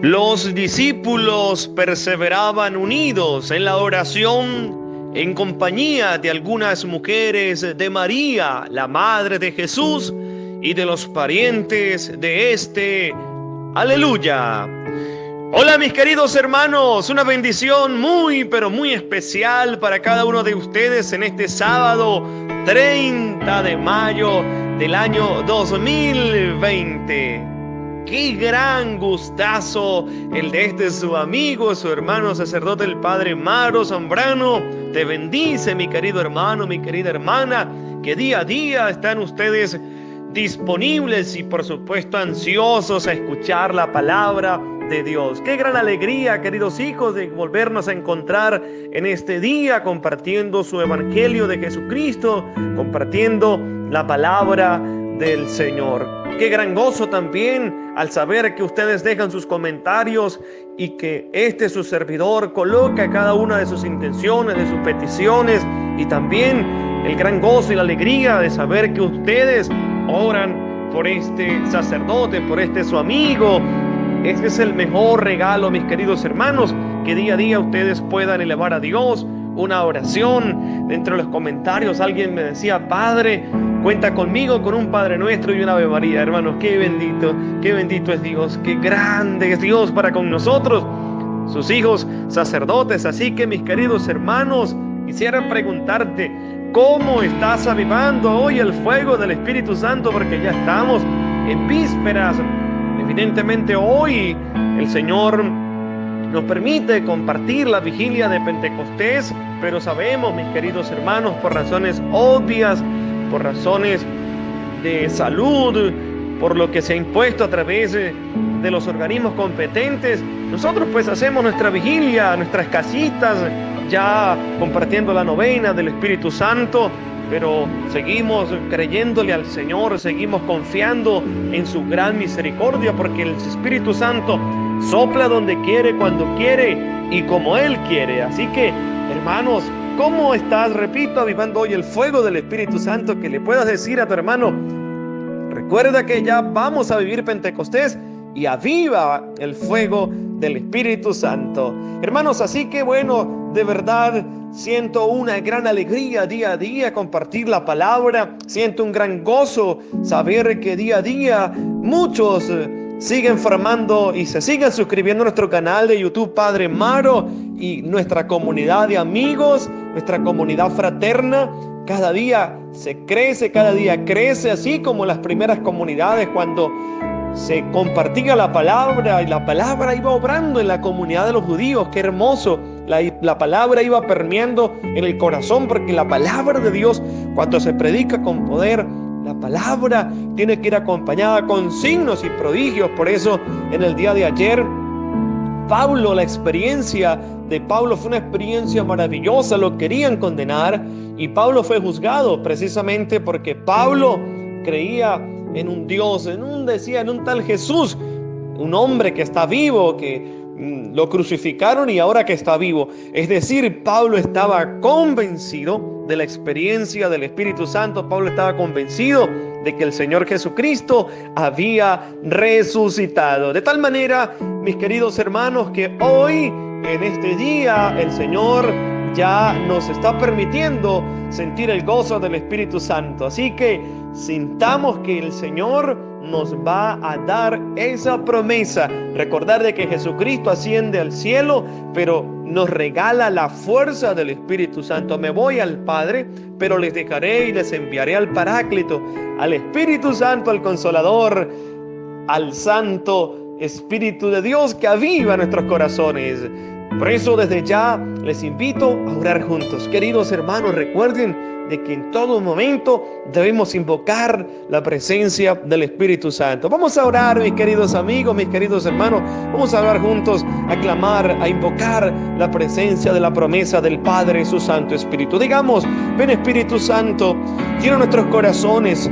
Los discípulos perseveraban unidos en la oración en compañía de algunas mujeres de María, la madre de Jesús, y de los parientes de este. Aleluya. Hola mis queridos hermanos, una bendición muy pero muy especial para cada uno de ustedes en este sábado 30 de mayo del año 2020. Qué gran gustazo el de su amigo, su hermano sacerdote, el Padre Maro Zambrano. Te bendice, mi querido hermano, mi querida hermana, que día a día están ustedes disponibles y por supuesto ansiosos a escuchar la palabra de Dios. Qué gran alegría, queridos hijos, de volvernos a encontrar en este día compartiendo su evangelio de Jesucristo, compartiendo la palabra del Señor. Qué gran gozo también al saber que ustedes dejan sus comentarios y que su servidor coloca cada una de sus intenciones, de sus peticiones, y también el gran gozo y la alegría de saber que ustedes oran por este sacerdote, por su amigo. Este es el mejor regalo, mis queridos hermanos, que día a día ustedes puedan elevar a Dios una oración. Dentro de los comentarios alguien me decía: Padre, cuenta conmigo con un Padre Nuestro y una Ave María. Hermanos, qué bendito es Dios, qué grande es Dios para con nosotros, sus hijos sacerdotes. Así que, mis queridos hermanos, quisiera preguntarte: ¿cómo estás avivando hoy el fuego del Espíritu Santo? Porque ya estamos en vísperas. Evidentemente hoy el Señor nos permite compartir la vigilia de Pentecostés, pero sabemos, mis queridos hermanos, por razones obvias, por razones de salud, por lo que se ha impuesto a través de los organismos competentes, nosotros pues hacemos nuestra vigilia, nuestras casitas, ya compartiendo la novena del Espíritu Santo, pero seguimos creyéndole al Señor, seguimos confiando en su gran misericordia, porque el Espíritu Santo sopla donde quiere, cuando quiere y como Él quiere. Así que, hermanos, ¿cómo estás? Repito, avivando hoy el fuego del Espíritu Santo, que le puedas decir a tu hermano: recuerda que ya vamos a vivir Pentecostés, y aviva el fuego del Espíritu Santo. Hermanos, así que bueno, de verdad siento una gran alegría día a día compartir la palabra. Siento un gran gozo saber que día a día muchos siguen formando y se siguen suscribiendo a nuestro canal de YouTube Padre Maro, y nuestra comunidad de amigos, nuestra comunidad fraterna, cada día se crece, cada día crece, así como las primeras comunidades cuando se compartía la palabra y la palabra iba obrando en la comunidad de los judíos. Qué hermoso, la palabra iba permeando en el corazón, porque la palabra de Dios, cuando se predica con poder, la palabra tiene que ir acompañada con signos y prodigios. Por eso en el día de ayer, Pablo, la experiencia de Pablo fue una experiencia maravillosa. Lo querían condenar y Pablo fue juzgado precisamente porque Pablo creía en un Dios, en un tal Jesús, un hombre que está vivo, que lo crucificaron y ahora que está vivo. Es decir, Pablo estaba convencido de la experiencia del Espíritu Santo. Pablo estaba convencido de que el Señor Jesucristo había resucitado. De tal manera, mis queridos hermanos, que hoy, en este día, el Señor ya nos está permitiendo sentir el gozo del Espíritu Santo. Así que sintamos que el Señor nos va a dar esa promesa. Recordar de que Jesucristo asciende al cielo, pero nos regala la fuerza del Espíritu Santo. Me voy al Padre, pero les dejaré y les enviaré al Paráclito, al Espíritu Santo, al Consolador, al Santo Espíritu de Dios que aviva nuestros corazones. Por eso desde ya les invito a orar juntos. Queridos hermanos, recuerden de que en todo momento debemos invocar la presencia del Espíritu Santo. Vamos a orar, mis queridos amigos, mis queridos hermanos. Vamos a orar juntos, a clamar, a invocar la presencia de la promesa del Padre y su Santo Espíritu. Digamos: ven Espíritu Santo, llena nuestros corazones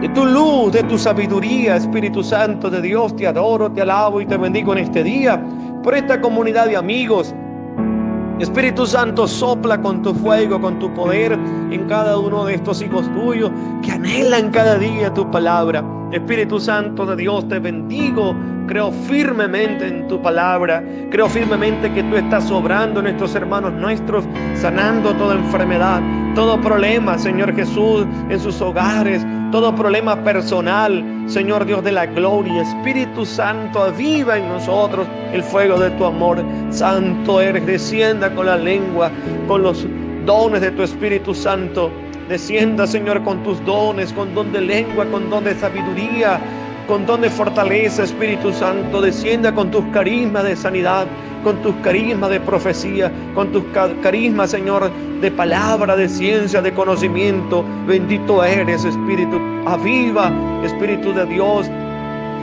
de tu luz, de tu sabiduría. Espíritu Santo de Dios, te adoro, te alabo y te bendigo en este día por esta comunidad de amigos Espíritu Santo, sopla con tu fuego, con tu poder en cada uno de estos hijos tuyos que anhelan cada día tu palabra. Espíritu Santo de Dios, te bendigo. Creo firmemente en tu palabra. Creo firmemente que tú estás obrando en nuestros hermanos nuestros, sanando toda enfermedad, todo problema, Señor Jesús, en sus hogares, todo problema personal, Señor Dios de la gloria. Espíritu Santo, aviva en nosotros el fuego de tu amor. Santo eres, descienda con la lengua, con los dones de tu Espíritu Santo. Descienda, Señor, con tus dones, con don de lengua, con don de sabiduría, con don de fortaleza. Espíritu Santo, descienda con tus carismas de sanidad, con tus carismas de profecía, con tus carismas, Señor, de palabra, de ciencia, de conocimiento. Bendito eres, Espíritu. Aviva, Espíritu de Dios,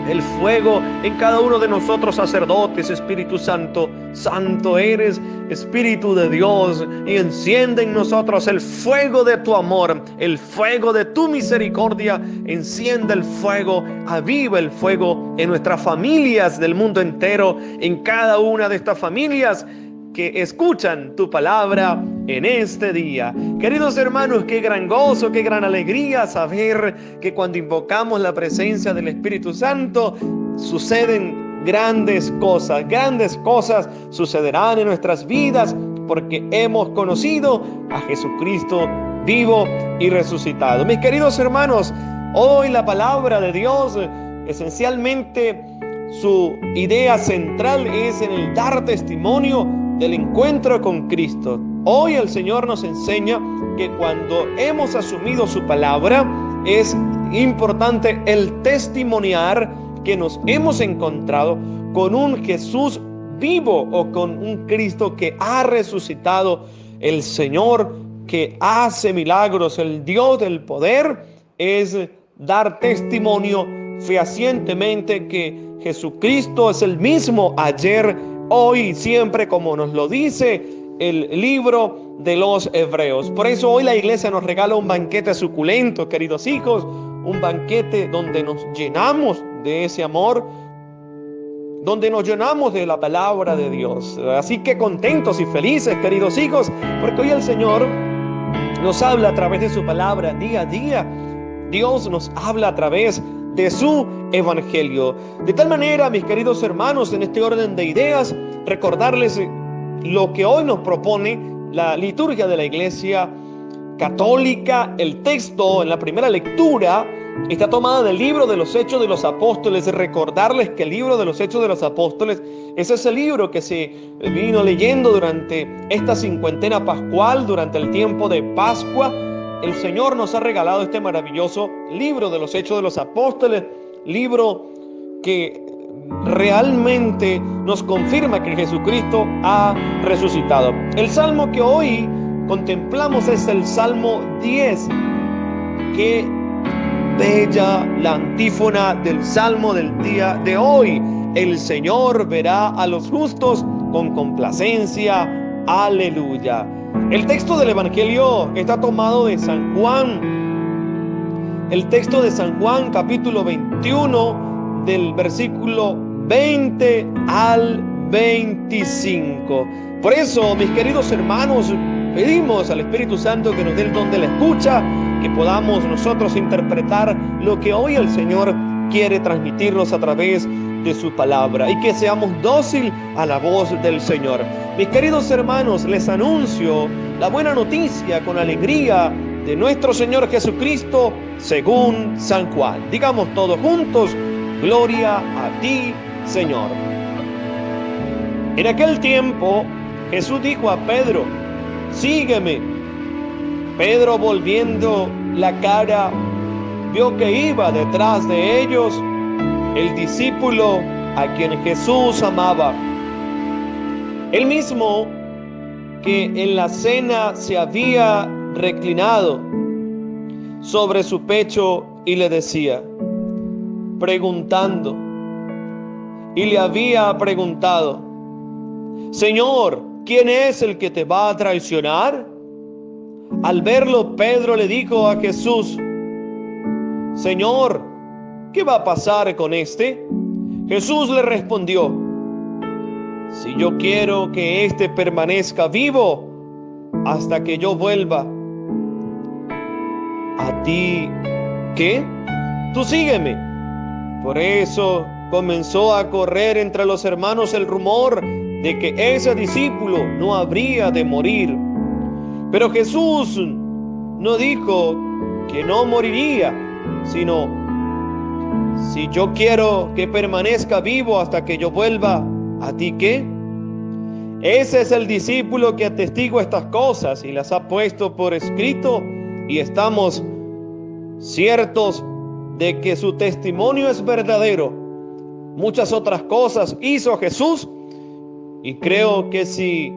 el fuego en cada uno de nosotros sacerdotes. Espíritu Santo, santo eres, Espíritu de Dios, y enciende en nosotros el fuego de tu amor, el fuego de tu misericordia. Enciende el fuego, aviva el fuego en nuestras familias del mundo entero, en cada una de estas familias que escuchan tu palabra en este día. Queridos hermanos, qué gran gozo, qué gran alegría saber que cuando invocamos la presencia del Espíritu Santo suceden grandes cosas sucederán en nuestras vidas porque hemos conocido a Jesucristo vivo y resucitado. Mis queridos hermanos, hoy la palabra de Dios, esencialmente su idea central es en el dar testimonio del encuentro con Cristo. Hoy el Señor nos enseña que cuando hemos asumido su palabra es importante el testimoniar que nos hemos encontrado con un Jesús vivo o con un Cristo que ha resucitado, el Señor que hace milagros, el Dios del poder. Es dar testimonio fehacientemente que Jesucristo es el mismo ayer, hoy y siempre, como nos lo dice el libro de los Hebreos. Por eso hoy la iglesia nos regala un banquete suculento, queridos hijos, un banquete donde nos llenamos de ese amor, donde nos llenamos de la palabra de Dios. Así que contentos y felices, queridos hijos, porque hoy el Señor nos habla a través de su palabra día a día. Dios nos habla a través de su evangelio. De tal manera, mis queridos hermanos, en este orden de ideas, recordarles lo que hoy nos propone la liturgia de la Iglesia Católica. El texto en la primera lectura está tomada del libro de los Hechos de los Apóstoles. Recordarles que el libro de los Hechos de los Apóstoles es ese libro que se vino leyendo durante esta cincuentena pascual, durante el tiempo de Pascua. El Señor nos ha regalado este maravilloso libro de los Hechos de los Apóstoles, libro que realmente nos confirma que Jesucristo ha resucitado. El salmo que hoy contemplamos es el Salmo 10. Qué bella la antífona del Salmo del día de hoy. El Señor verá a los justos con complacencia. Aleluya. El texto del Evangelio está tomado de San Juan. El texto de San Juan, capítulo 21, del versículo 20 al 25. Por eso, mis queridos hermanos, pedimos al Espíritu Santo que nos dé el don de la escucha, que podamos nosotros interpretar lo que hoy el Señor quiere transmitirnos a través de su palabra, y que seamos dóciles a la voz del Señor. Mis queridos hermanos, les anuncio la buena noticia con alegría de nuestro Señor Jesucristo según San Juan. Digamos todos juntos: gloria a ti, Señor. En aquel tiempo Jesús dijo a Pedro: sígueme. Pedro, volviendo la cara, vio que iba detrás de ellos el discípulo a quien Jesús amaba, el mismo que en la cena se había reclinado sobre su pecho y le decía, preguntando, y le había preguntado: Señor, ¿quién es el que te va a traicionar? Al verlo, Pedro le dijo a Jesús: Señor, ¿qué va a pasar con este? Jesús le respondió: si yo quiero que éste permanezca vivo hasta que yo vuelva, ¿a ti qué? Tú sígueme. Por eso comenzó a correr entre los hermanos el rumor de que ese discípulo no habría de morir. Pero Jesús no dijo que no moriría, sino: si yo quiero que permanezca vivo hasta que yo vuelva, ¿a ti qué? Ese es el discípulo que atestigua estas cosas y las ha puesto por escrito, y estamos ciertos de que su testimonio es verdadero. Muchas otras cosas hizo Jesús, y creo que si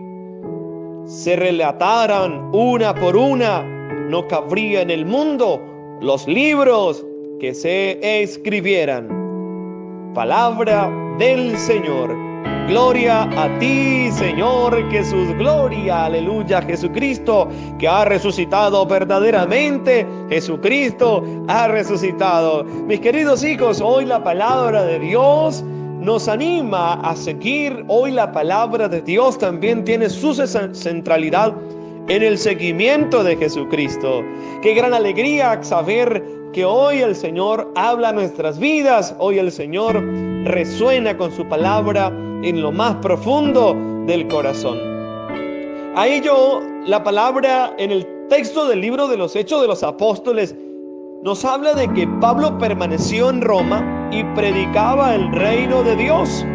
se relataran una por una, no cabría en el mundo los libros que se escribieran. Palabra del Señor. Gloria a ti, Señor Jesús. Gloria, aleluya, Jesucristo, que ha resucitado verdaderamente. Jesucristo ha resucitado. Mis queridos hijos, hoy la palabra de Dios nos anima a seguir. Hoy la palabra de Dios también tiene su centralidad en el seguimiento de Jesucristo. Qué gran alegría saber que hoy el Señor habla a nuestras vidas. Hoy el Señor resuena con su palabra en lo más profundo del corazón. A ello, la palabra en el texto del libro de los Hechos de los Apóstoles nos habla de que Pablo permaneció en Roma y predicaba el reino de Dios.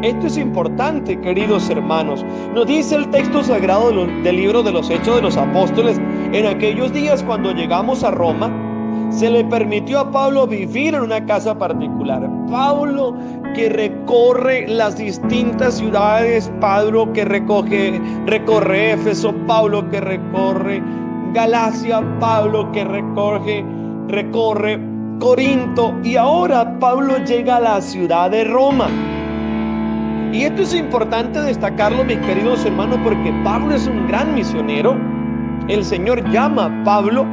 Esto es importante, queridos hermanos. Nos dice el texto sagrado del libro de los Hechos de los Apóstoles: en aquellos días, cuando llegamos a Roma, se le permitió a Pablo vivir en una casa particular. Pablo, que recorre las distintas ciudades, Pablo que recorre Éfeso, Pablo que recorre Galacia, Pablo que recorre Corinto, y ahora Pablo llega a la ciudad de Roma. Y esto es importante destacarlo, mis queridos hermanos, porque Pablo es un gran misionero. El Señor llama a Pablo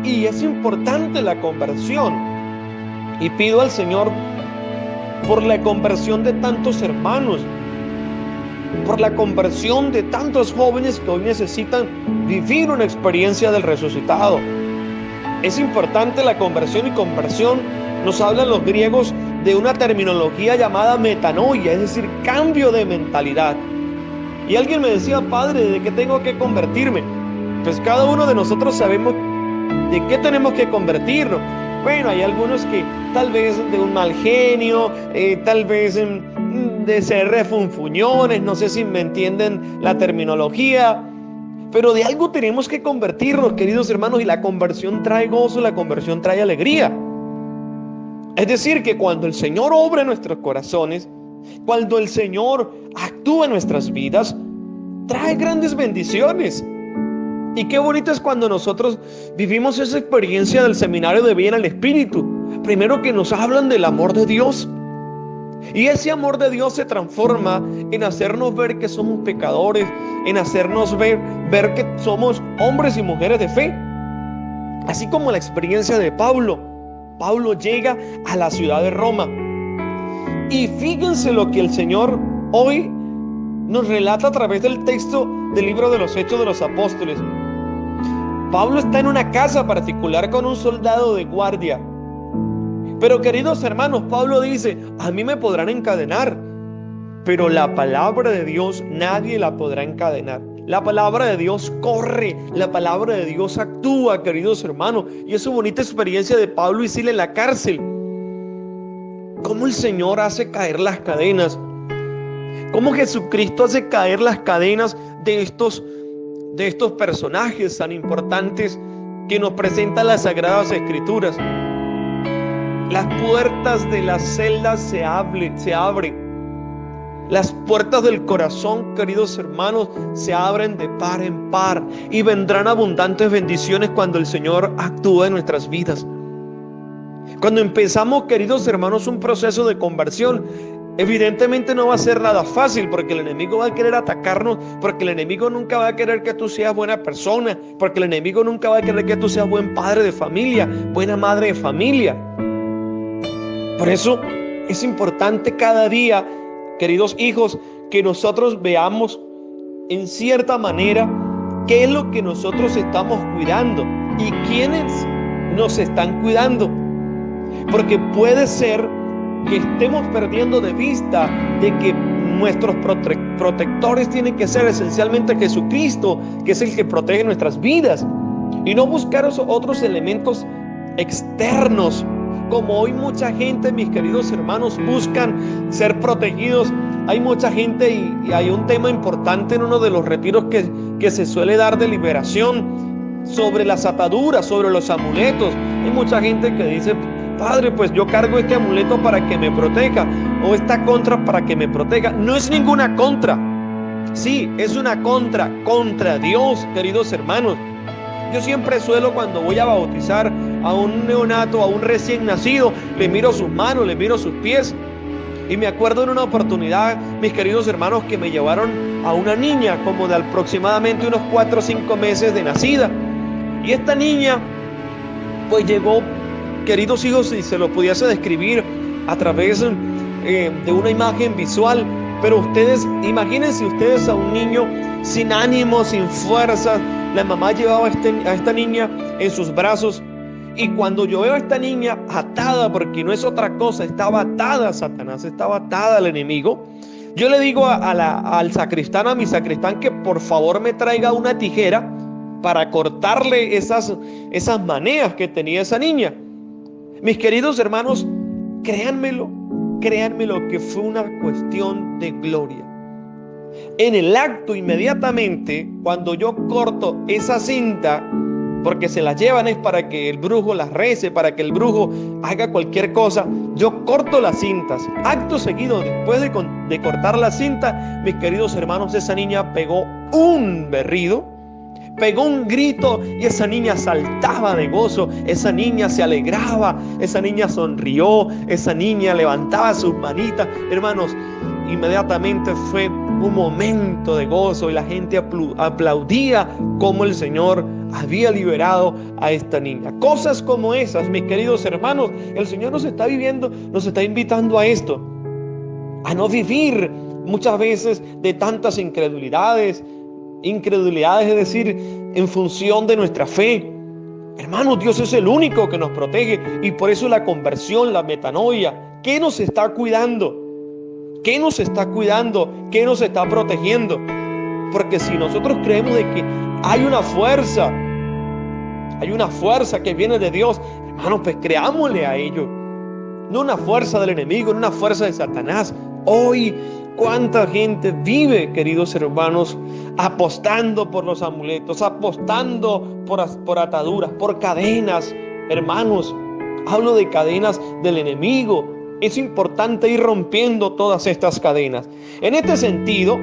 y es importante la conversión. Y pido al Señor por la conversión de tantos hermanos, por la conversión de tantos jóvenes que hoy necesitan vivir una experiencia del resucitado. Es importante la conversión, y conversión nos hablan los griegos de una terminología llamada metanoia, es decir, cambio de mentalidad. Y alguien me decía: padre, ¿de qué tengo que convertirme? Pues cada uno de nosotros sabemos de qué tenemos que convertirnos. Bueno, hay algunos que tal vez de un mal genio, tal vez de ser refunfuñones, no sé si me entienden la terminología, pero de algo tenemos que convertirnos, queridos hermanos, y la conversión trae gozo, la conversión trae alegría. Es decir, que cuando el Señor obra en nuestros corazones, cuando el Señor actúa en nuestras vidas, trae grandes bendiciones. Y qué bonito es cuando nosotros vivimos esa experiencia del seminario de vida en el Espíritu. Primero, que nos hablan del amor de Dios. Y ese amor de Dios se transforma en hacernos ver que somos pecadores, en hacernos ver que somos hombres y mujeres de fe. Así como la experiencia de Pablo. Pablo llega a la ciudad de Roma. Y fíjense lo que el Señor hoy nos relata a través del texto del libro de los Hechos de los Apóstoles. Pablo está en una casa particular con un soldado de guardia. Pero, queridos hermanos, Pablo dice: a mí me podrán encadenar, pero la palabra de Dios nadie la podrá encadenar. La palabra de Dios corre, la palabra de Dios actúa, queridos hermanos. Y es una bonita experiencia de Pablo y Silas en la cárcel. Cómo el Señor hace caer las cadenas. Cómo Jesucristo hace caer las cadenas de estos personajes tan importantes que nos presentan las Sagradas Escrituras. Las puertas de las celdas se abren. Las puertas del corazón, queridos hermanos, se abren de par en par, y vendrán abundantes bendiciones cuando el Señor actúa en nuestras vidas. Cuando empezamos, queridos hermanos, un proceso de conversión, evidentemente no va a ser nada fácil, porque el enemigo va a querer atacarnos, porque el enemigo nunca va a querer que tú seas buena persona, porque el enemigo nunca va a querer que tú seas buen padre de familia, buena madre de familia. Por eso es importante cada día queridos hijos, que nosotros veamos en cierta manera qué es lo que nosotros estamos cuidando y quiénes nos están cuidando. Porque puede ser que estemos perdiendo de vista de que nuestros protectores tienen que ser esencialmente Jesucristo, que es el que protege nuestras vidas, y no buscar otros elementos externos, como hoy mucha gente, mis queridos hermanos, buscan ser protegidos. Hay mucha gente y hay un tema importante en uno de los retiros que se suele dar de liberación sobre las ataduras, sobre los amuletos. Hay mucha gente que dice: Padre, pues yo cargo este amuleto para que me proteja, o esta contra para que me proteja. No es ninguna contra. Sí, es una contra Dios, queridos hermanos. Yo siempre suelo, cuando voy a bautizar a un neonato, a un recién nacido, le miro sus manos, le miro sus pies. Y me acuerdo en una oportunidad, mis queridos hermanos, que me llevaron a una niña como de aproximadamente unos 4 o 5 meses de nacida. Y esta niña pues llegó, queridos hijos, si se lo pudiese describir a través de una imagen visual. Pero ustedes, imagínense ustedes a un niño sin ánimo, sin fuerzas. La mamá llevaba a esta niña en sus brazos. Y cuando yo veo a esta niña atada, porque no es otra cosa, estaba atada a Satanás, estaba atada al enemigo, yo le digo al sacristán, a mi sacristán, que por favor me traiga una tijera para cortarle esas maneas que tenía esa niña. Mis queridos hermanos, créanmelo que fue una cuestión de gloria. En el acto, inmediatamente, cuando yo corto esa cinta, porque se las llevan es para que el brujo las rece, para que el brujo haga cualquier cosa, yo corto las cintas. Acto seguido, después de cortar la cinta, mis queridos hermanos, esa niña pegó un berrido, pegó un grito, y esa niña saltaba de gozo, esa niña se alegraba, esa niña sonrió, esa niña levantaba sus manitas. Hermanos, inmediatamente fue un momento de gozo y la gente aplaudía como el Señor había liberado a esta niña. Cosas como esas, mis queridos hermanos, el Señor nos está invitando a esto, a no vivir muchas veces de tantas incredulidades, es decir, en función de nuestra fe. Hermanos, Dios es el único que nos protege, y por eso la conversión, la metanoia. ¿Qué nos está cuidando? ¿Qué nos está cuidando? ¿Qué nos está protegiendo? Porque si nosotros creemos de que hay una fuerza que viene de Dios, hermanos, pues creámosle a ello. No una fuerza del enemigo, no una fuerza de Satanás. Hoy, cuánta gente vive, queridos hermanos, apostando por los amuletos, apostando por ataduras, por cadenas. Hermanos, hablo de cadenas del enemigo. Es importante ir rompiendo todas estas cadenas. En este sentido,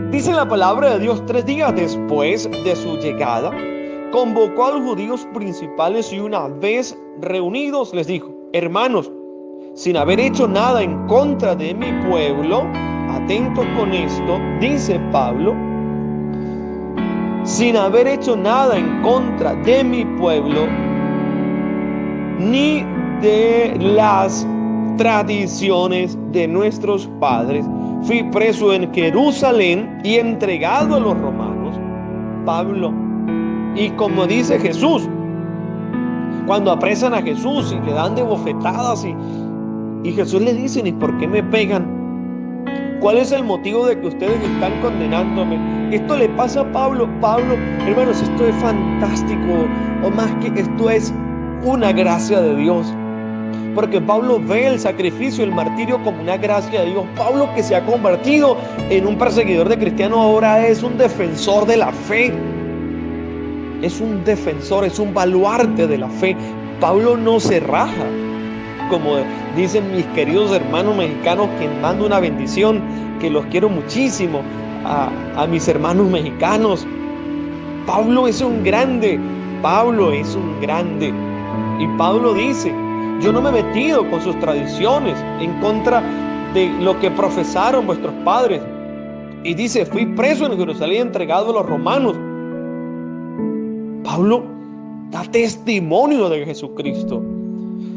dice la palabra de Dios: 3 días después de su llegada, convocó a los judíos principales y, una vez reunidos, les dijo: hermanos, sin haber hecho nada en contra de mi pueblo, atentos con esto, dice Pablo, sin haber hecho nada en contra de mi pueblo, ni de las tradiciones de nuestros padres, fui preso en Jerusalén y entregado a los romanos. Pablo, y como dice Jesús, cuando apresan a Jesús y le dan de bofetadas, y Jesús le dice: ¿y por qué me pegan? ¿Cuál es el motivo de que ustedes están condenándome? Esto le pasa a Pablo. Hermanos, esto es fantástico, o más que esto, es una gracia de Dios. Porque Pablo ve el sacrificio, el martirio, como una gracia de Dios. Pablo, que se ha convertido en un perseguidor de cristianos, ahora es un defensor de la fe. Es un defensor, es un baluarte de la fe. Pablo no se raja, como dicen mis queridos hermanos mexicanos, que mando una bendición, que los quiero muchísimo, a mis hermanos mexicanos. Pablo es un grande. Y Pablo dice: yo no me he metido con sus tradiciones en contra de lo que profesaron vuestros padres. Y dice: fui preso en Jerusalén y entregado a los romanos. Pablo da testimonio de Jesucristo.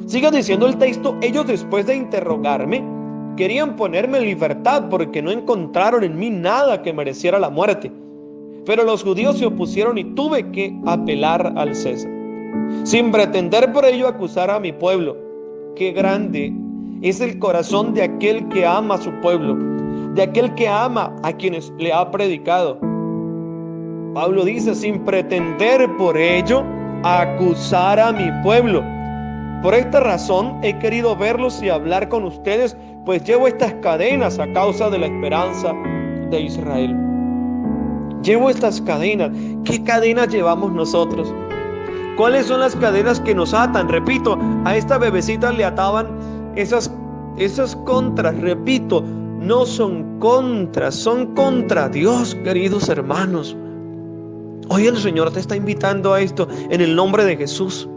Sigue diciendo el texto: ellos, después de interrogarme, querían ponerme en libertad porque no encontraron en mí nada que mereciera la muerte. Pero los judíos se opusieron y tuve que apelar al César, sin pretender por ello acusar a mi pueblo. Qué grande es el corazón de aquel que ama a su pueblo, de aquel que ama a quienes le ha predicado. Pablo dice, sin pretender por ello acusar a mi pueblo. Por esta razón he querido verlos y hablar con ustedes, pues llevo estas cadenas a causa de la esperanza de Israel. Llevo estas cadenas. ¿Qué cadenas llevamos nosotros? ¿Cuáles son las cadenas que nos atan? Repito, a esta bebecita le ataban esas contras. Repito, no son contras, son contra Dios, queridos hermanos. Hoy el Señor te está invitando a esto en el nombre de Jesús.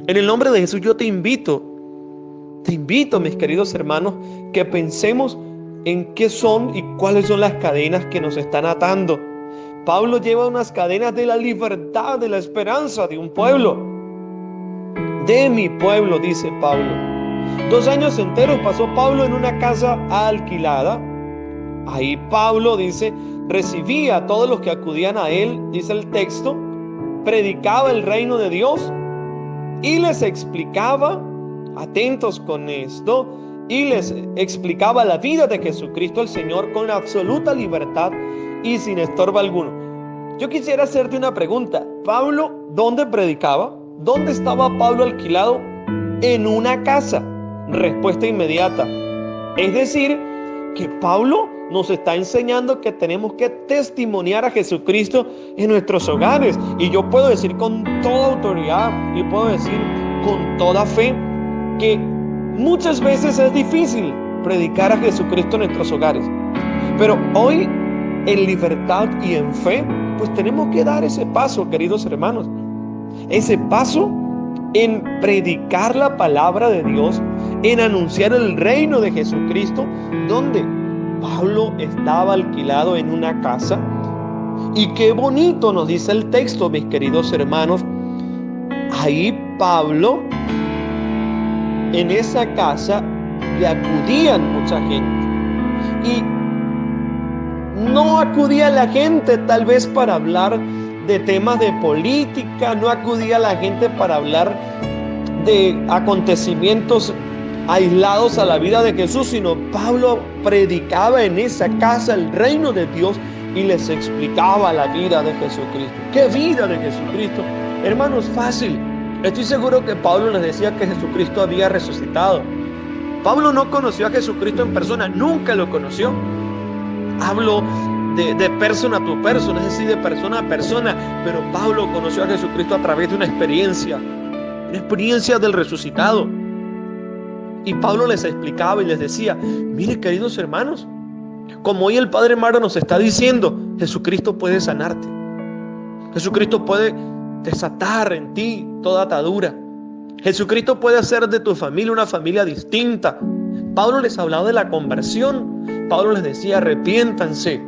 En el nombre de Jesús yo te invito, mis queridos hermanos, que pensemos en qué son y cuáles son las cadenas que nos están atando. Pablo lleva unas cadenas de la libertad, de la esperanza de un pueblo. De mi pueblo, dice Pablo. 2 años enteros pasó Pablo en una casa alquilada. Ahí Pablo, dice, recibía a todos los que acudían a él, dice el texto, predicaba el reino de Dios y les explicaba, atentos con esto, y les explicaba la vida de Jesucristo el Señor con absoluta libertad y sin estorbo alguno. Yo quisiera hacerte una pregunta. ¿Pablo dónde predicaba? ¿Dónde estaba Pablo alquilado? En una casa. Respuesta inmediata. Es decir, que Pablo nos está enseñando que tenemos que testimoniar a Jesucristo en nuestros hogares. Y yo puedo decir con toda autoridad y puedo decir con toda fe que muchas veces es difícil predicar a Jesucristo en nuestros hogares. Pero hoy, en libertad y en fe, pues tenemos que dar ese paso, queridos hermanos. Ese paso en predicar la palabra de Dios, en anunciar el reino de Jesucristo, donde Pablo estaba alquilado en una casa. Y qué bonito nos dice el texto, mis queridos hermanos. Ahí Pablo, en esa casa, le acudían mucha gente. Y no acudía la gente tal vez para hablar de temas de política, no acudía la gente para hablar de acontecimientos aislados a la vida de Jesús, sino Pablo predicaba en esa casa el reino de Dios y les explicaba la vida de Jesucristo. ¿Qué vida de Jesucristo? Hermanos, fácil. Estoy seguro que Pablo les decía que Jesucristo había resucitado. Pablo no conoció a Jesucristo en persona, nunca lo conoció. Hablo de persona to persona, es decir, de persona a persona, pero Pablo conoció a Jesucristo a través de una experiencia del resucitado. Y Pablo les explicaba y les decía, mire, queridos hermanos, como hoy el Padre Maro nos está diciendo, Jesucristo puede sanarte. Jesucristo puede desatar en ti toda atadura. Jesucristo puede hacer de tu familia una familia distinta. Pablo les hablaba de la conversión. Pablo les decía, arrepiéntanse,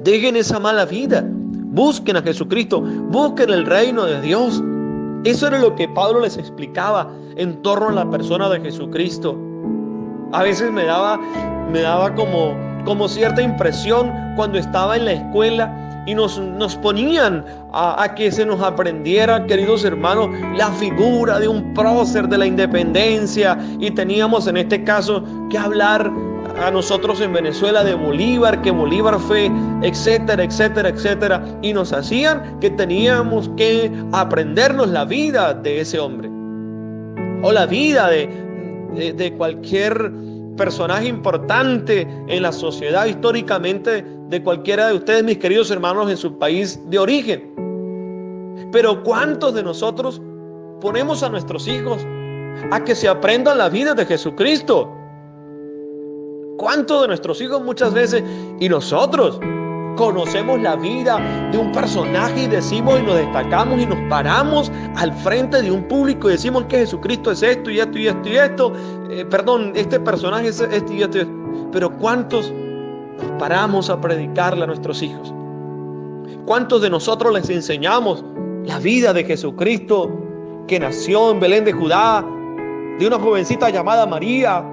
dejen esa mala vida, busquen a Jesucristo, busquen el reino de Dios. Eso era lo que Pablo les explicaba en torno a la persona de Jesucristo. A veces me daba como cierta impresión cuando estaba en la escuela y nos ponían a que se nos aprendiera, queridos hermanos, la figura de un prócer de la independencia, y teníamos en este caso que hablar a nosotros en Venezuela de Bolívar, que Bolívar fue, etcétera, etcétera, etcétera, y nos hacían que teníamos que aprendernos la vida de ese hombre o la vida de cualquier personaje importante en la sociedad históricamente de cualquiera de ustedes, mis queridos hermanos, en su país de origen. Pero ¿cuántos de nosotros ponemos a nuestros hijos a que se aprendan la vida de Jesucristo? ¿Cuántos de nuestros hijos muchas veces y nosotros conocemos la vida de un personaje y decimos y nos destacamos y nos paramos al frente de un público y decimos que Jesucristo es esto y esto y esto y esto, este personaje es esto y esto y esto? Pero ¿cuántos nos paramos a predicarle a nuestros hijos? ¿Cuántos de nosotros les enseñamos la vida de Jesucristo, que nació en Belén de Judá, de una jovencita llamada María,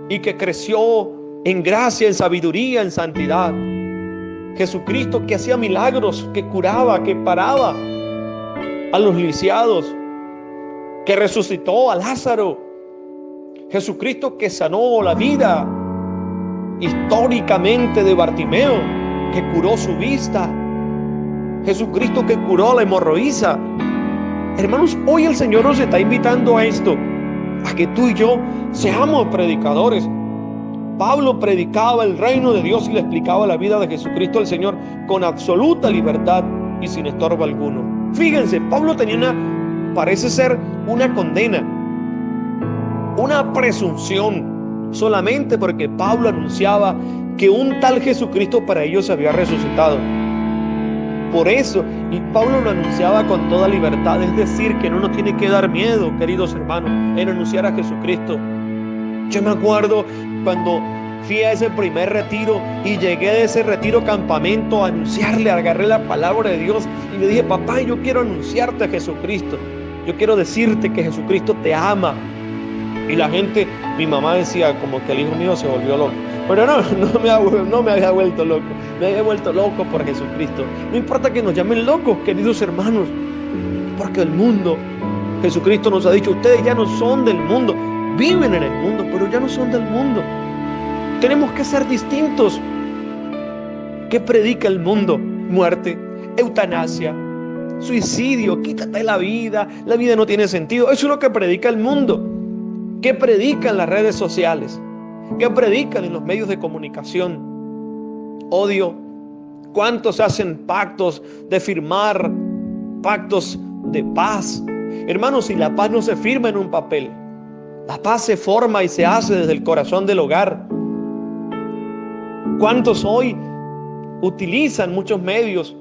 y que creció en gracia, en sabiduría, en santidad. Jesucristo que hacía milagros, que curaba, que paraba a los lisiados, que resucitó a Lázaro. Jesucristo que sanó la vida históricamente de Bartimeo, que curó su vista. Jesucristo que curó la hemorroísa. Hermanos, hoy el Señor nos está invitando a esto, a que tú y yo seamos predicadores. Pablo predicaba el reino de Dios y le explicaba la vida de Jesucristo al Señor con absoluta libertad y sin estorbo alguno. Fíjense, Pablo tenía parece ser una condena, una presunción, solamente porque Pablo anunciaba que un tal Jesucristo para ellos había resucitado. Por eso, y Pablo lo anunciaba con toda libertad, es decir, que no nos tiene que dar miedo, queridos hermanos, en anunciar a Jesucristo. Yo me acuerdo cuando fui a ese primer retiro y llegué de ese retiro campamento a anunciarle, agarré la palabra de Dios y le dije: papá, yo quiero anunciarte a Jesucristo, yo quiero decirte que Jesucristo te ama. Y la gente, mi mamá decía como que el hijo mío se volvió loco, pero no me había vuelto loco, me había vuelto loco por Jesucristo. No importa que nos llamen locos, queridos hermanos, porque el mundo, Jesucristo nos ha dicho: ustedes ya no son del mundo, viven en el mundo, pero ya no son del mundo. Tenemos que ser distintos. ¿Qué predica el mundo? Muerte, eutanasia, suicidio, quítate la vida no tiene sentido. Eso es lo que predica el mundo. ¿Qué predican las redes sociales? ¿Qué predican en los medios de comunicación? Odio. ¿Cuántos hacen pactos de firmar pactos de paz? Hermanos, si la paz no se firma en un papel, la paz se forma y se hace desde el corazón del hogar. ¿Cuántos hoy utilizan muchos medios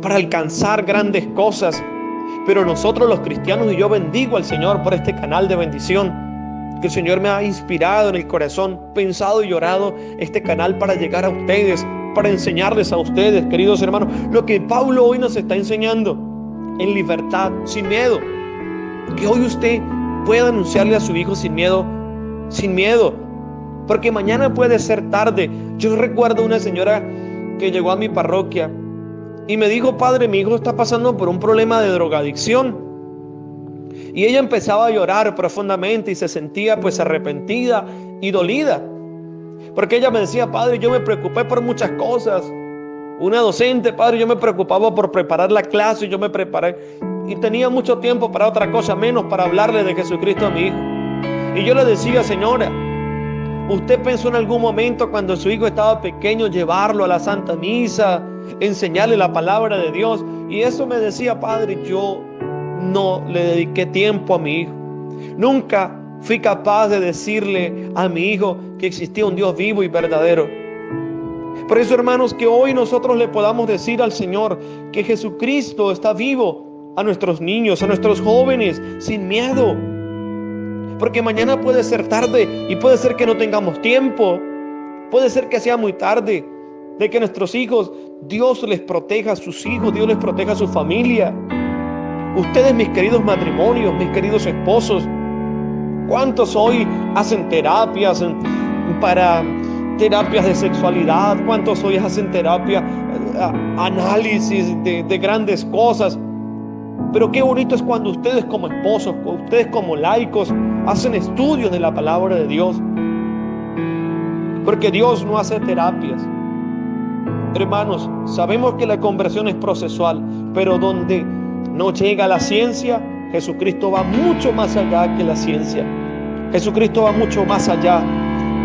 para alcanzar grandes cosas? Pero nosotros los cristianos, y yo bendigo al Señor por este canal de bendición, que el Señor me ha inspirado en el corazón, pensado y llorado este canal para llegar a ustedes, para enseñarles a ustedes, queridos hermanos, lo que Pablo hoy nos está enseñando, en libertad, sin miedo. Que hoy usted pueda anunciarle a su hijo sin miedo, porque mañana puede ser tarde. Yo recuerdo una señora que llegó a mi parroquia y me dijo: padre, mi hijo está pasando por un problema de drogadicción. Y ella empezaba a llorar profundamente y se sentía pues arrepentida y dolida, porque ella me decía: padre, yo me preocupé por muchas cosas. Una docente, padre, yo me preocupaba por preparar la clase, yo me preparé y tenía mucho tiempo para otra cosa, menos para hablarle de Jesucristo a mi hijo. Y yo le decía: señora, ¿usted pensó en algún momento cuando su hijo estaba pequeño llevarlo a la Santa Misa, enseñarle la palabra de Dios? Y eso me decía: padre, yo no le dediqué tiempo a mi hijo. Nunca fui capaz de decirle a mi hijo que existía un Dios vivo y verdadero. Por eso, hermanos, que hoy nosotros le podamos decir al Señor que Jesucristo está vivo a nuestros niños, a nuestros jóvenes, sin miedo. Porque mañana puede ser tarde y puede ser que no tengamos tiempo. Puede ser que sea muy tarde, de que nuestros hijos, Dios les proteja a sus hijos, Dios les proteja a su familia. Ustedes, mis queridos matrimonios, mis queridos esposos, ¿cuántos hoy hacen terapias para terapias de sexualidad? ¿Cuántos hoy hacen terapia, análisis de grandes cosas? Pero qué bonito es cuando ustedes como esposos, ustedes como laicos, hacen estudios de la palabra de Dios. Porque Dios no hace terapias. Hermanos, sabemos que la conversión es procesual, pero donde no llega la ciencia, Jesucristo va mucho más allá que la ciencia. Jesucristo va mucho más allá,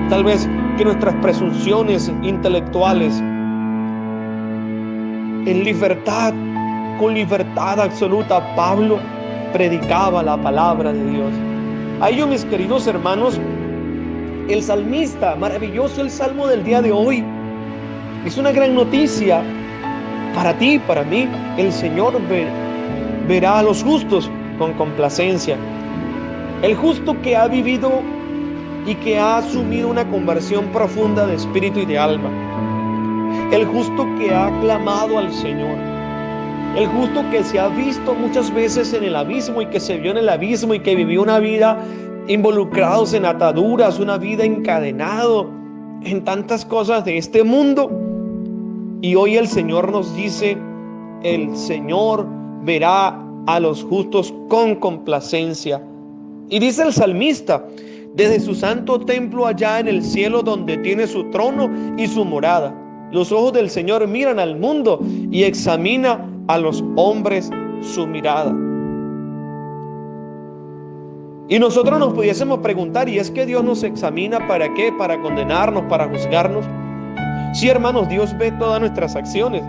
tal vez, que nuestras presunciones intelectuales. En libertad, con libertad absoluta, Pablo predicaba la palabra de Dios. A ello, mis queridos hermanos, el salmista, maravilloso el salmo del día de hoy, es una gran noticia para ti, para mí. El Señor verá a los justos con complacencia. El justo que ha vivido y que ha asumido una conversión profunda de espíritu y de alma. El justo que ha clamado al Señor. El justo que se ha visto muchas veces en el abismo y que se vio en el abismo y que vivió una vida involucrados en ataduras, una vida encadenado en tantas cosas de este mundo. Y hoy el Señor nos dice, el Señor verá a los justos con complacencia. Y dice el salmista, desde su santo templo allá en el cielo donde tiene su trono y su morada, los ojos del Señor miran al mundo y examina a los hombres su mirada. Y nosotros nos pudiésemos preguntar, ¿y es que Dios nos examina para qué? ¿Para condenarnos? ¿Para juzgarnos? Sí, hermanos, Dios ve todas nuestras acciones.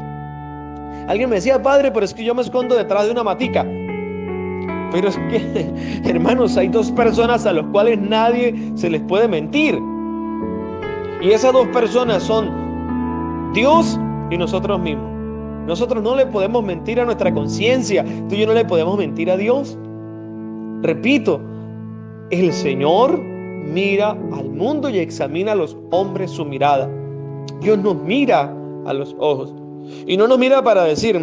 Alguien me decía, padre, pero es que yo me escondo detrás de una matica. Pero es que, hermanos, hay dos personas a las cuales nadie se les puede mentir. Y esas dos personas son Dios y nosotros mismos. Nosotros no le podemos mentir a nuestra conciencia. Tú y yo no le podemos mentir a Dios. Repito, el Señor mira al mundo y examina a los hombres su mirada. Dios nos mira a los ojos. Y no nos mira para decir,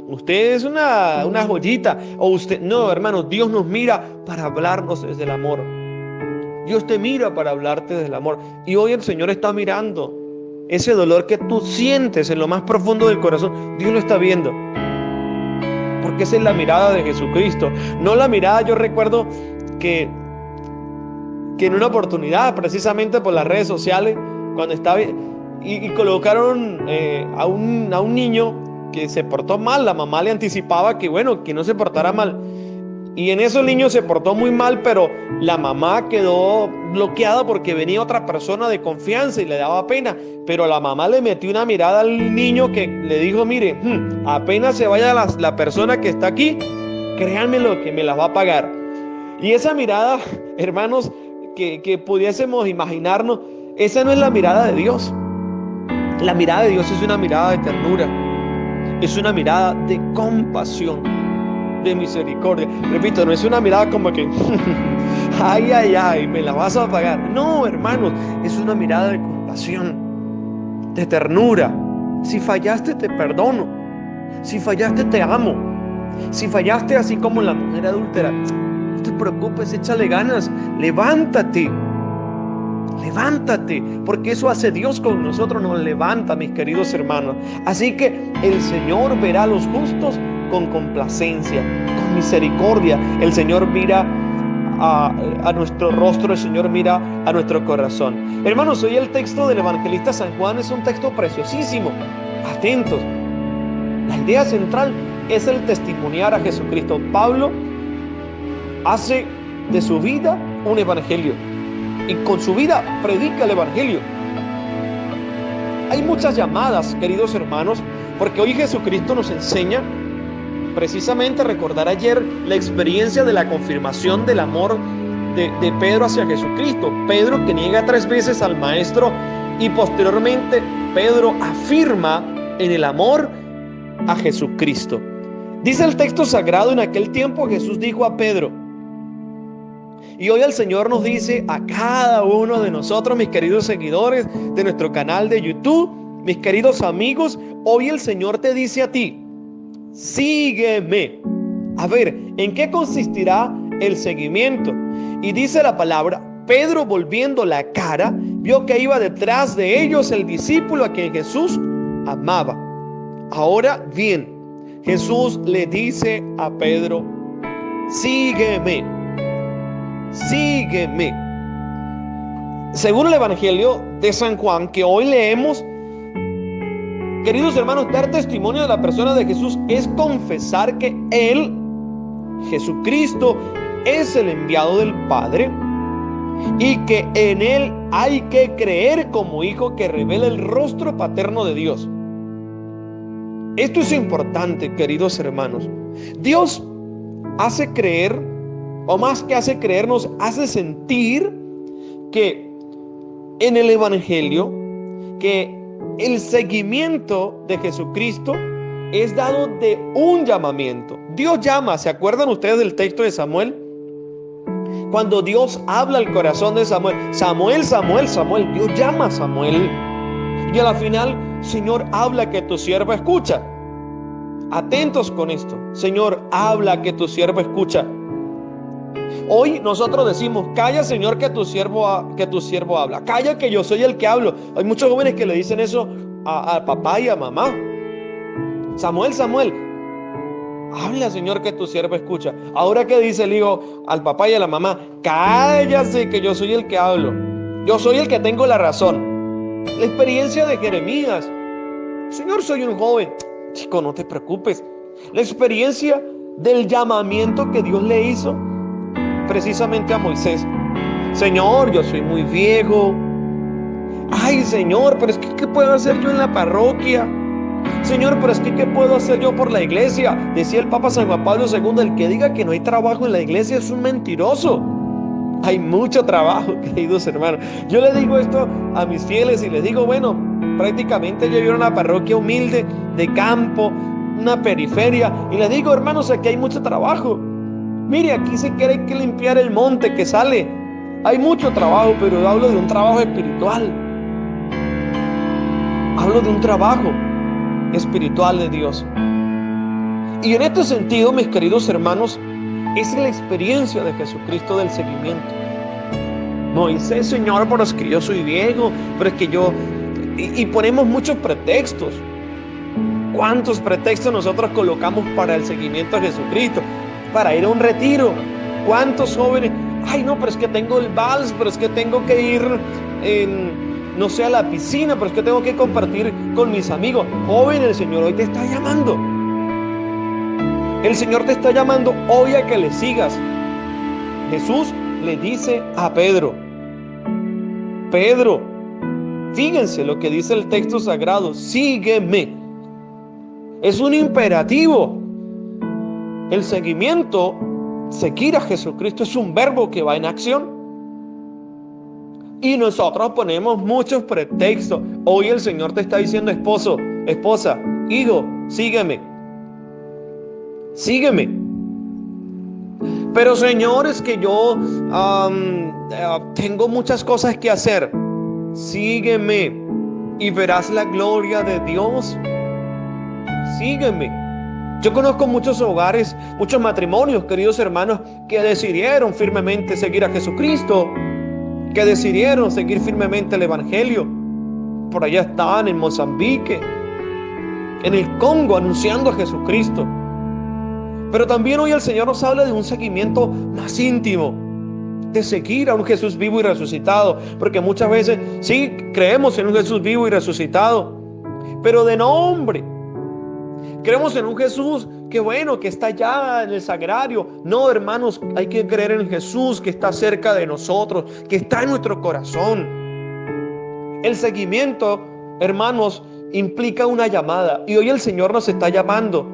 usted es una joyita. O usted, no, hermanos, Dios nos mira para hablarnos desde el amor. Dios te mira para hablarte desde el amor. Y hoy el Señor está mirando ese dolor que tú sientes en lo más profundo del corazón. Dios lo está viendo. Porque esa es la mirada de Jesucristo. No la mirada, yo recuerdo que en una oportunidad, precisamente por las redes sociales, cuando estaba y colocaron a un niño que se portó mal. La mamá le anticipaba que no se portara mal. Y en eso el niño se portó muy mal, pero la mamá quedó bloqueada porque venía otra persona de confianza y le daba pena. Pero la mamá le metió una mirada al niño que le dijo, mire, apenas se vaya la persona que está aquí, créanme lo que me la va a pagar. Y esa mirada, hermanos, que pudiésemos imaginarnos, esa no es la mirada de Dios. La mirada de Dios es una mirada de ternura, es una mirada de compasión, de misericordia. Repito, no es una mirada como que ay, me la vas a pagar. No, hermanos, es una mirada de compasión, de ternura. Si fallaste, te perdono. Si fallaste, te amo. Si fallaste, así como la mujer adúltera, no te preocupes, échale ganas, levántate, porque eso hace Dios con nosotros, nos levanta, mis queridos hermanos. Así que el Señor verá a los justos con complacencia, con misericordia. El Señor mira a nuestro rostro, el Señor mira a nuestro corazón. Hermanos, hoy el texto del evangelista San Juan es un texto preciosísimo. Atentos. La idea central es el testimoniar a Jesucristo. Pablo hace de su vida un evangelio y con su vida predica el evangelio. Hay muchas llamadas, queridos hermanos, porque hoy Jesucristo nos enseña precisamente a recordar ayer la experiencia de la confirmación del amor de Pedro hacia Jesucristo. Pedro, que niega 3 veces al Maestro, y posteriormente Pedro afirma en el amor a Jesucristo. Dice el texto sagrado, en aquel tiempo Jesús dijo a Pedro, y hoy el Señor nos dice a cada uno de nosotros, mis queridos seguidores de nuestro canal de YouTube, mis queridos amigos, hoy el Señor te dice a ti, sígueme. A ver, ¿en qué consistirá el seguimiento? Y dice la palabra, Pedro, volviendo la cara, vio que iba detrás de ellos el discípulo a quien Jesús amaba. Ahora bien, Jesús le dice a Pedro, sígueme. Sígueme. Según el Evangelio de San Juan que hoy leemos, queridos hermanos, dar testimonio de la persona de Jesús es confesar que Él, Jesucristo, es el enviado del Padre y que en Él hay que creer como hijo que revela el rostro paterno de Dios. Esto es importante, queridos hermanos. Dios hace creer, o más que hace creer, nos hace sentir que en el Evangelio, que el seguimiento de Jesucristo es dado de un llamamiento. Dios llama, ¿se acuerdan ustedes del texto de Samuel? Cuando Dios habla al corazón de Samuel, Samuel, Samuel, Samuel, Dios llama a Samuel. Y a la final, Señor, habla que tu siervo escucha. Atentos con esto. Señor, habla que tu siervo escucha. Hoy nosotros decimos: calla, Señor, que tu siervo habla. Calla, que yo soy el que hablo. Hay muchos jóvenes que le dicen eso a papá y a mamá. Samuel, habla, Señor, que tu siervo escucha. Ahora, ¿qué dice el hijo al papá y a la mamá? Cállate, que yo soy el que hablo. Yo soy el que tengo la razón. La experiencia de Jeremías: Señor, soy un joven. Chico, no te preocupes. La experiencia del llamamiento que Dios le hizo precisamente a Moisés: Señor, yo soy muy viejo. Ay, Señor, pero es que ¿qué puedo hacer yo en la parroquia? Señor, pero es que ¿qué puedo hacer yo por la iglesia? Decía el Papa San Juan Pablo II: el que diga que no hay trabajo en la iglesia es un mentiroso. Hay mucho trabajo, queridos hermanos. Yo le digo esto a mis fieles y les digo: bueno, prácticamente yo vivo en una parroquia humilde, de campo, una periferia, y les digo: hermanos, aquí hay mucho trabajo. Mire, aquí se quiere que limpiar el monte que sale. Hay mucho trabajo, pero yo hablo de un trabajo espiritual. Hablo de un trabajo espiritual de Dios. Y en este sentido, mis queridos hermanos, es la experiencia de Jesucristo del seguimiento. Moisés: Señor, pero es que yo soy viejo, pero es que yo... Y ponemos muchos pretextos. ¿Cuántos pretextos nosotros colocamos para el seguimiento a Jesucristo? Para ir a un retiro. ¿Cuántos jóvenes? Ay, no, pero es que tengo el vals, pero es que tengo que ir no sé, a la piscina, pero es que tengo que compartir con mis amigos. Joven, el Señor hoy te está llamando. El Señor te está llamando hoy a que le sigas. Jesús le dice a Pedro: Pedro, fíjense lo que dice el texto sagrado: sígueme. Es un imperativo. El seguimiento, seguir a Jesucristo, es un verbo que va en acción. Y nosotros ponemos muchos pretextos. Hoy el Señor te está diciendo: esposo, esposa, hijo, sígueme. Sígueme. Pero, Señor, es que yo tengo muchas cosas que hacer. Sígueme y verás la gloria de Dios. Sígueme. Yo conozco muchos hogares, muchos matrimonios, queridos hermanos, que decidieron firmemente seguir a Jesucristo, que decidieron seguir firmemente el Evangelio. Por allá están en Mozambique, en el Congo, anunciando a Jesucristo. Pero también hoy el Señor nos habla de un seguimiento más íntimo, de seguir a un Jesús vivo y resucitado, porque muchas veces sí creemos en un Jesús vivo y resucitado, pero de nombre. Creemos en un Jesús que bueno, que está allá en el sagrario. No, hermanos, hay que creer en Jesús que está cerca de nosotros, que está en nuestro corazón. El seguimiento, hermanos, implica una llamada. Y hoy el Señor nos está llamando.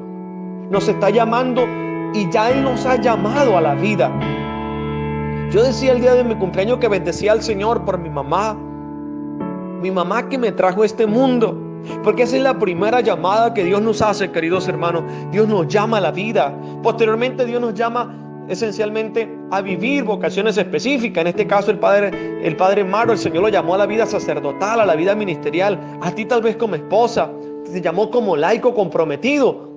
Nos está llamando y ya Él nos ha llamado a la vida. Yo decía el día de mi cumpleaños que bendecía al Señor por mi mamá que me trajo a este mundo, porque esa es la primera llamada que Dios nos hace, queridos hermanos. Dios nos llama a la vida. Posteriormente Dios nos llama esencialmente a vivir vocaciones específicas. En este caso el padre Maro, el Señor lo llamó a la vida sacerdotal, a la vida ministerial. A ti tal vez como esposa, te llamó como laico comprometido.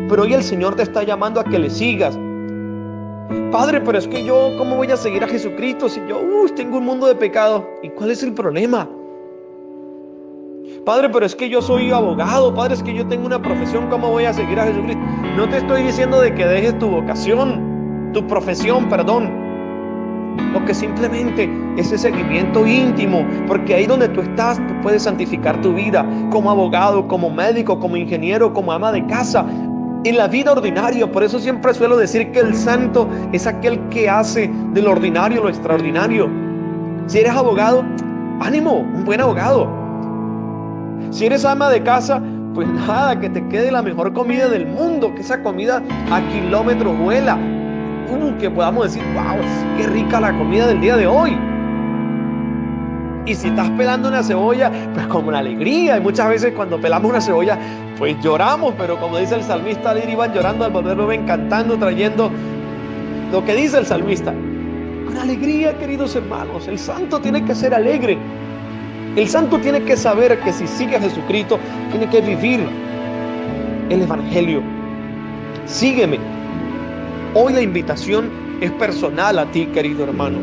Pero hoy el Señor te está llamando a que le sigas. Padre, pero es que yo, ¿cómo voy a seguir a Jesucristo si yo tengo un mundo de pecado? ¿Y cuál es el problema? Padre, pero es que yo soy abogado. Padre, es que yo tengo una profesión. ¿Cómo voy a seguir a Jesucristo? No te estoy diciendo de que dejes tu vocación, tu profesión, perdón. Lo que simplemente es ese seguimiento íntimo, porque ahí donde tú estás, tú puedes santificar tu vida como abogado, como médico, como ingeniero, como ama de casa, en la vida ordinaria. Por eso siempre suelo decir que el santo es aquel que hace de lo ordinario lo extraordinario. Si eres abogado, ánimo, un buen abogado. Si eres ama de casa, pues nada, que te quede la mejor comida del mundo, que esa comida a kilómetros vuela. Que podamos decir: wow, qué rica la comida del día de hoy. Y si estás pelando una cebolla, pues con una alegría. Y muchas veces cuando pelamos una cebolla, pues lloramos, pero como dice el salmista, al ir iban llorando, al volver ven cantando, trayendo lo que dice el salmista. Con alegría, queridos hermanos. El santo tiene que ser alegre. El santo tiene que saber que si sigue a Jesucristo, tiene que vivir el Evangelio. Sígueme. Hoy la invitación es personal a ti, querido hermano.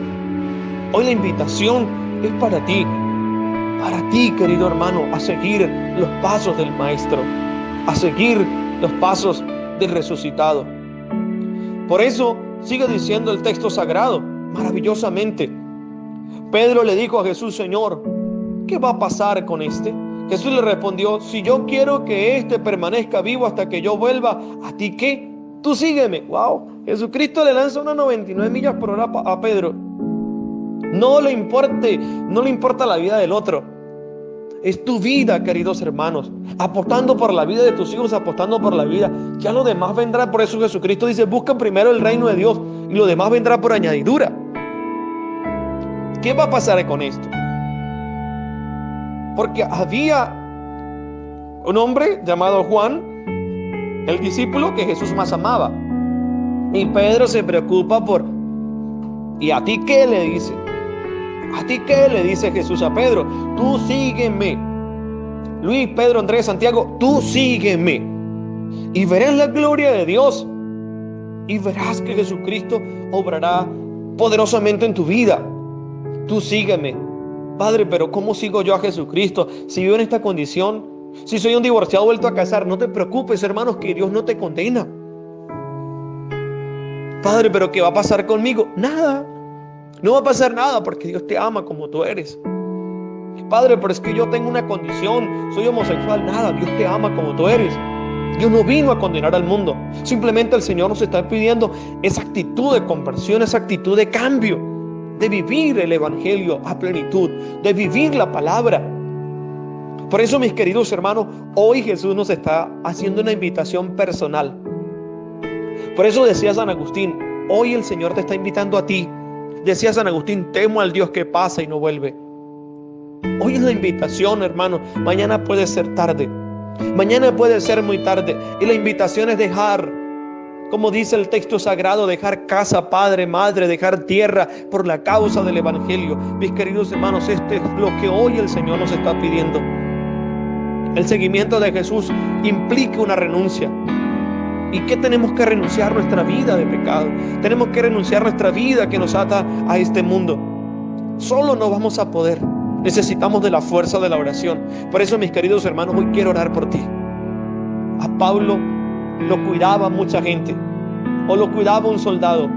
Hoy la invitación es para ti, querido hermano, a seguir los pasos del Maestro, a seguir los pasos del resucitado. Por eso sigue diciendo el texto sagrado, maravillosamente. Pedro le dijo a Jesús: Señor, ¿qué va a pasar con este? Jesús le respondió: si yo quiero que este permanezca vivo hasta que yo vuelva, ¿a ti qué? Tú sígueme. Wow, Jesucristo le lanza unas 99 millas por hora a Pedro. No le importa la vida del otro. Es tu vida, queridos hermanos, apostando por la vida de tus hijos, apostando por la vida. Ya lo demás vendrá. Por eso Jesucristo dice: busca primero el reino de Dios y lo demás vendrá por añadidura. ¿Qué va a pasar con esto? Porque había un hombre llamado Juan, el discípulo que Jesús más amaba. Y Pedro se preocupa por: ¿y a ti qué le dice? ¿A ti qué le dice Jesús a Pedro? Tú sígueme. Luis, Pedro, Andrés, Santiago, tú sígueme. Y verás la gloria de Dios. Y verás que Jesucristo obrará poderosamente en tu vida. Tú sígueme. Padre, pero ¿cómo sigo yo a Jesucristo si vivo en esta condición? Si soy un divorciado vuelto a casar, no te preocupes, hermanos, que Dios no te condena. Padre, pero ¿qué va a pasar conmigo? Nada. No va a pasar nada porque Dios te ama como tú eres. Padre, pero es que yo tengo una condición, soy homosexual. Nada, Dios te ama como tú eres. Dios no vino a condenar al mundo. Simplemente el Señor nos está pidiendo esa actitud de conversión, esa actitud de cambio, de vivir el Evangelio a plenitud, de vivir la palabra. Por eso, mis queridos hermanos, hoy Jesús nos está haciendo una invitación personal. Por eso decía San Agustín, hoy el Señor te está invitando a ti. Decía San Agustín: temo al Dios que pasa y no vuelve. Hoy es la invitación, hermano. Mañana puede ser tarde. Mañana puede ser muy tarde. Y la invitación es dejar, como dice el texto sagrado, dejar casa, padre, madre, dejar tierra por la causa del Evangelio. Mis queridos hermanos, esto es lo que hoy el Señor nos está pidiendo. El seguimiento de Jesús implica una renuncia. ¿Y qué tenemos que renunciar? Nuestra vida de pecado. Tenemos que renunciar nuestra vida que nos ata a este mundo. Solo no vamos a poder. Necesitamos de la fuerza de la oración. Por eso, mis queridos hermanos, hoy quiero orar por ti. A Pablo lo cuidaba mucha gente, o lo cuidaba un soldado,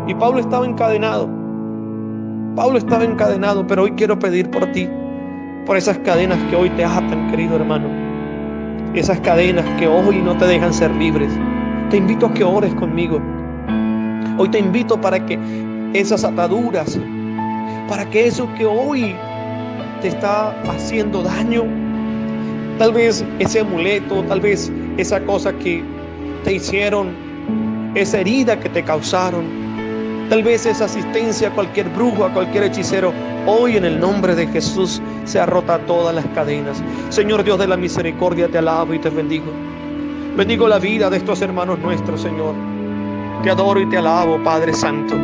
y Pablo estaba encadenado. Pero hoy quiero pedir por ti, por esas cadenas que hoy te atan, querido hermano. Esas cadenas que hoy no te dejan ser libres. Te invito a que ores conmigo. Hoy te invito para que esas ataduras, para que eso que hoy te está haciendo daño, tal vez ese amuleto, tal vez esa cosa que te hicieron, esa herida que te causaron, tal vez esa asistencia a cualquier brujo, a cualquier hechicero, hoy en el nombre de Jesús se rota todas las cadenas. Señor Dios de la misericordia, te alabo y te bendigo. Bendigo la vida de estos hermanos nuestros, Señor. Te adoro y te alabo, Padre Santo.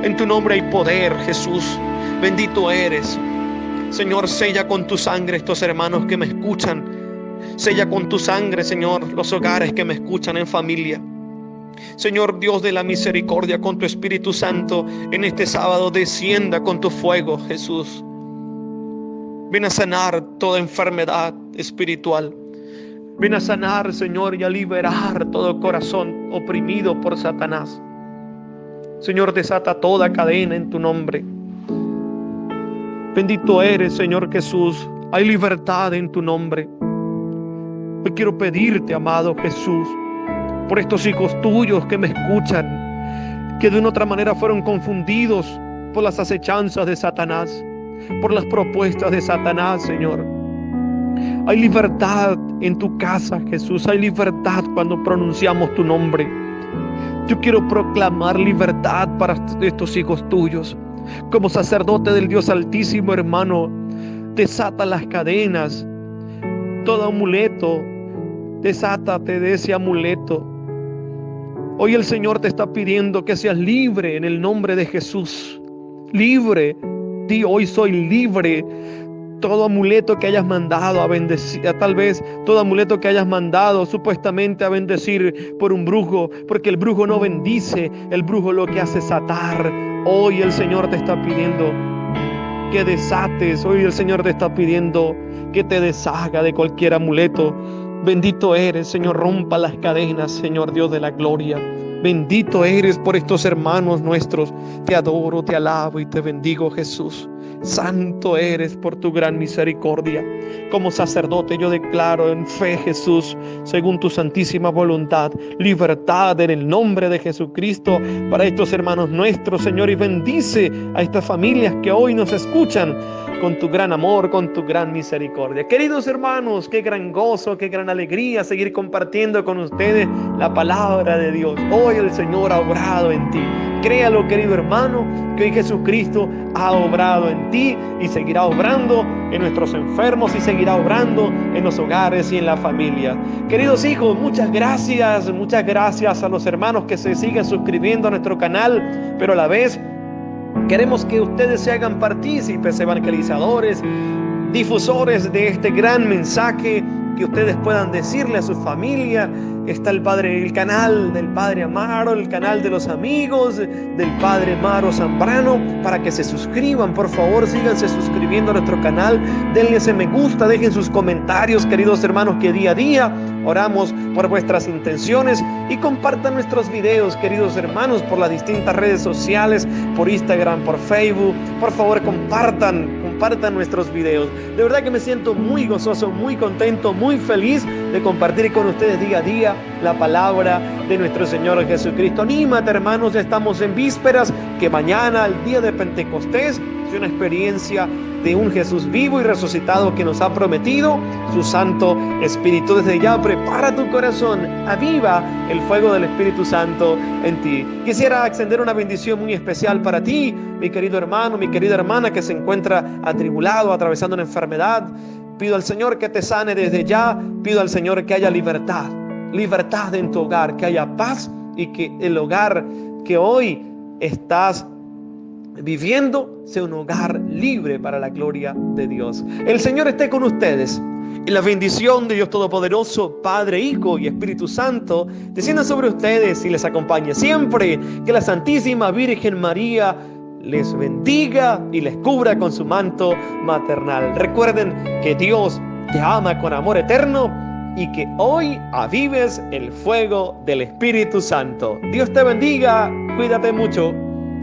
En tu nombre hay poder, Jesús. Bendito eres. Señor, sella con tu sangre estos hermanos que me escuchan. Sella con tu sangre, Señor, los hogares que me escuchan en familia. Señor Dios de la misericordia, con tu Espíritu Santo en este sábado descienda con tu fuego, Jesús. Ven a sanar toda enfermedad espiritual. Ven a sanar, Señor, y a liberar todo corazón oprimido por Satanás. Señor, desata toda cadena en tu nombre. Bendito eres, Señor Jesús. Hay libertad en tu nombre. Hoy quiero pedirte, amado Jesús, por estos hijos tuyos que me escuchan, que de una otra manera fueron confundidos por las acechanzas de Satanás, por las propuestas de Satanás, Señor. Hay libertad en tu casa, Jesús. Hay libertad cuando pronunciamos tu nombre. Yo quiero proclamar libertad para estos hijos tuyos. Como sacerdote del Dios Altísimo, hermano, desata las cadenas. Todo amuleto, desátate de ese amuleto. Hoy el Señor te está pidiendo que seas libre en el nombre de Jesús. Libre. Di: hoy soy libre todo amuleto que hayas mandado a bendecir, tal vez todo amuleto que hayas mandado supuestamente a bendecir por un brujo, porque el brujo no bendice, el brujo lo que hace es atar. Hoy el Señor te está pidiendo que desates, hoy el Señor te está pidiendo que te deshaga de cualquier amuleto. Bendito eres, Señor, rompa las cadenas, Señor Dios de la gloria. Bendito eres por estos hermanos nuestros. Te adoro, te alabo y te bendigo, Jesús. Santo eres por tu gran misericordia. Como sacerdote yo declaro en fe, Jesús, según tu santísima voluntad, libertad en el nombre de Jesucristo para estos hermanos nuestros, Señor, y bendice a estas familias que hoy nos escuchan con tu gran amor, con tu gran misericordia. Queridos hermanos, qué gran gozo, qué gran alegría seguir compartiendo con ustedes la palabra de Dios. Hoy el Señor ha obrado en ti. Créalo, querido hermano, que hoy Jesucristo ha obrado en ti y seguirá obrando en nuestros enfermos y seguirá obrando en los hogares y en la familia. Queridos hijos, muchas gracias a los hermanos que se siguen suscribiendo a nuestro canal, pero a la vez queremos que ustedes se hagan partícipes, evangelizadores, difusores de este gran mensaje, que ustedes puedan decirle a su familia. Está el canal del Padre Amaro, el canal de los amigos del Padre Amaro Zambrano, para que se suscriban. Por favor, síganse suscribiendo a nuestro canal, denle ese me gusta, dejen sus comentarios, queridos hermanos, que día a día oramos por vuestras intenciones, y compartan nuestros videos, queridos hermanos, por las distintas redes sociales, por Instagram, por Facebook. Por favor, compartan nuestros videos. De verdad que me siento muy gozoso, muy contento, muy feliz de compartir con ustedes día a día la palabra de nuestro Señor Jesucristo. Anímate, hermanos, ya estamos en vísperas, que mañana, el día de Pentecostés, es una experiencia de un Jesús vivo y resucitado que nos ha prometido su Santo Espíritu. Desde ya prepara tu corazón, aviva el fuego del Espíritu Santo en ti. Quisiera extender una bendición muy especial para ti, mi querido hermano, mi querida hermana que se encuentra atribulado, atravesando una enfermedad. Pido al Señor que te sane desde ya. Pido al Señor que haya libertad en tu hogar, que haya paz, y que el hogar que hoy estás viviendo sea un hogar libre para la gloria de Dios. El Señor esté con ustedes, y la bendición de Dios Todopoderoso, Padre, Hijo y Espíritu Santo, descienda sobre ustedes y les acompañe siempre. Que la Santísima Virgen María les bendiga y les cubra con su manto maternal. Recuerden que Dios te ama con amor eterno, y que hoy avives el fuego del Espíritu Santo. Dios te bendiga, cuídate mucho.